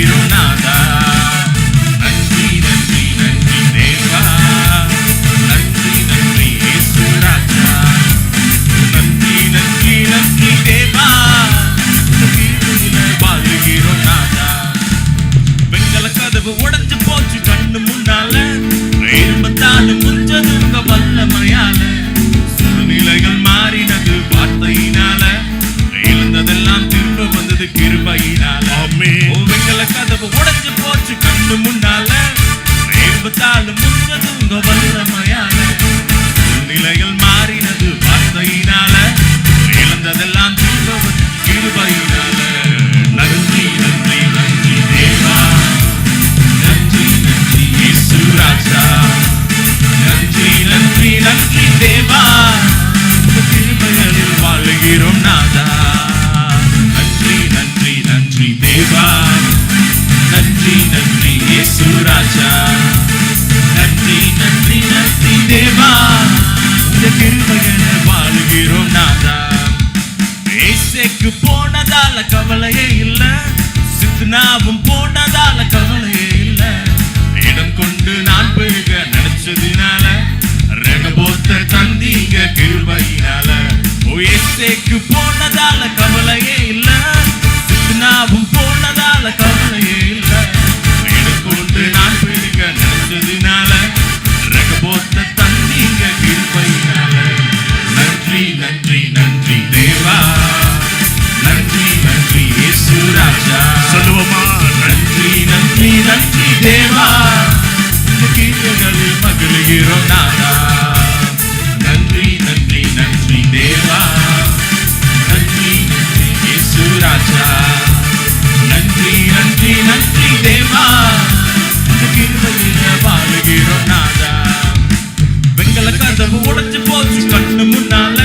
வாழுகிறோம் நாதா. நன்றி நன்றி நன்றி தேவா, நன்றி நன்றி இயேசு ராஜா. நன்றி நன்றி நன்றி தேவா, வாழுகிறோம் நாதா. வெண்கல கதவு உடைஞ்சு போச்சு கண்ணு முன்னால, இரும்பத்தாலும் முஞ்சது உங்க வல்லமையால. சூழ்நிலைகள் மாறினது வார்த்தையினால, இழந்ததெல்லாம் திரும்ப வந்தது கிருபையினால. வெண்கல கதவு உடைஞ்சு போச்சு கண்ணு முன்னால, இரும்பத்தாலும் முஞ்சது உங்க வல்லமையால. சூழ்நிலைகள் மாறினது வார்த்தையினால, இழந்ததெல்லாம் திரும்ப வந்தது கிருபையினால. நன்றி நன்றி நன்றி தேவா, நன்றி நன்றி இயேசு ராஜா. நன்றி நன்றி நன்றி தேவா, கிருபைகளில் வாழுகிறோம் நாதா. நன்றி நன்றி நன்றி தேவா, நன்றி நன்றி இயேசு ராஜா. நன்றி நன்றி நன்றி தேவா, கிருபைகளில் வாழுகிறோம் நாதா. ஏசேக்கு போனதால கவலையே இல்ல, சித்னாவும் போனதால கவலையே இல்ல. இடம் கொண்டு நான் பெருக நினைச்சதுனால, ரெகபோத்த தந்தீங்க கிருபையினால. ஏசேக்கு போனதால கவலையே இல்ல, சித்னாவும் போனதால கவலையே இல்ல. இடம் கொண்டு நான் பெருக நினைச்சதுனால, ரெகபோத்த தந்தீங்க கிருபையினால. நன்றி நன்றி நன்றி தேவா, நன்றி நன்றி இயேசு ராஜா. சொல்லுவோமா? நன்றி நன்றி நன்றி தேவா, கிருபைகளில் மகிழ்கிறோம் நாதா. நன்றி நன்றி நன்றி தேவா, நன்றி நன்றி இயேசு ராஜா. நன்றி நன்றி நன்றி தேவா, கிருபைகளில் வாழுகிறோம் நாதா. வெண்கல கதவு உடைஞ்சு போச்சு கண்ணு முன்னால,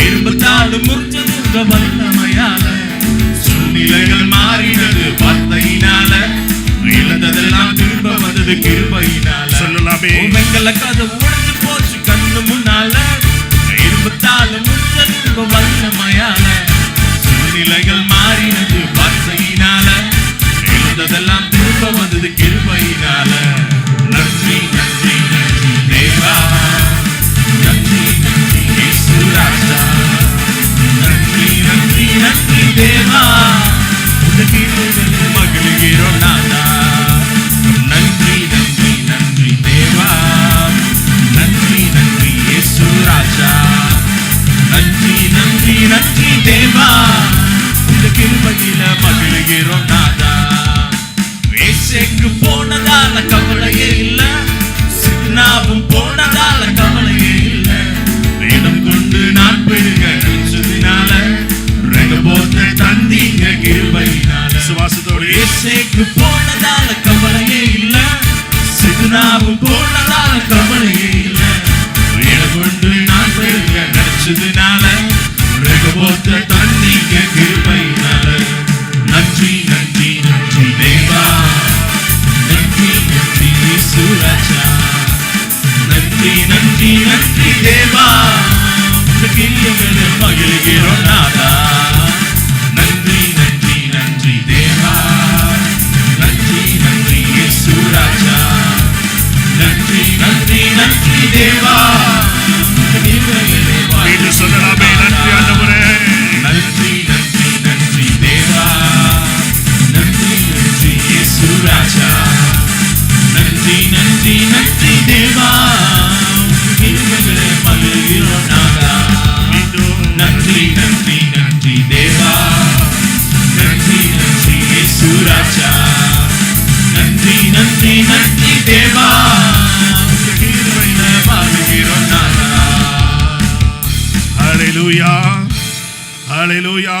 இரும்பத்தாலும் முறிஞ்சது உங்க வல்லமையால. சூழ்நிலைகள் மாறினது வார்த்தையினால, இழந்ததெல்லாம் திரும்ப வந்தது கிருபையினால. சொல்லலாமே. வெண்கல கதவு உடைஞ்சு போச்சு கண்ணு முன்னால, இரும்பத்தாலும் முறிஞ்சது உங்க வல்லமையால. சூழ்நிலைகள் மாறினது வார்த்தையினால, இழந்ததெல்லாம் திரும்ப வந்தது கிருபையினால. நன்றி நன்றி நன்றி தேவா, நன்றி நன்றி இயேசு ராஜா. நன்றி நன்றி நன்றி தேவா, கிருபைகளில் மகிழ்கிறோம் நாதா. நன்றி நன்றி நன்றி தேவா, நன்றி நன்றி இயேசு ராஜா. நன்றி நன்றி நன்றி தேவா, கிருபைகளில் மகிழ்கிறோம் நாதா. ஏசேக்கு போனதால கவலையே இல்ல, சித்னாவும் போனதால கவலையே இல்ல. இடம் கொண்டு நான் பெருக நினைச்சதுனால, ரெகபோத்த தந்தீங்க கிருபையினால. சுவாசத்தோடு ஏசேக்கு போனதால கவலையே இல்ல, சித்னாவும் போனதால கவலையே இல்ல. இடம் கொண்டு நான் பெருக நினைச்சதுனால, ரெகபோத்த தந்தீங்க கிருபையினால. நன்றி நன்றி நன்றி தேவா, நன்றி நன்றி இயேசு ராஜா. நன்றி நன்றி நன்றி தேவா, கிருபைகளில் மகிழ்கிறோம் நாதா. நன்றி நன்றி நன்றி தேவா, நன்றி நன்றி இயேசு ராஜா. நன்றி நன்றி நன்றி தேவா, கிருபைகளில் வீடு சொல்லலாமே. நன்றி ஆண்டவரே. நன்றி நன்றி நன்றி தேவா, நன்றி நன்றி இயேசு ராஜா. நன்றி நன்றி நன்றி தேவா, கிருபைகளில் மகிழ்கிறோம் நாதா. நன்றி நன்றி நன்றி தேவா, நன்றி நன்றி இயேசு ராஜா. நன்றி நன்றி நன்றி தேவா, கிருபைகளில் மகிழ்கிறோம் நாதா. ஹல்லேலூயா, ஹல்லேலூயா.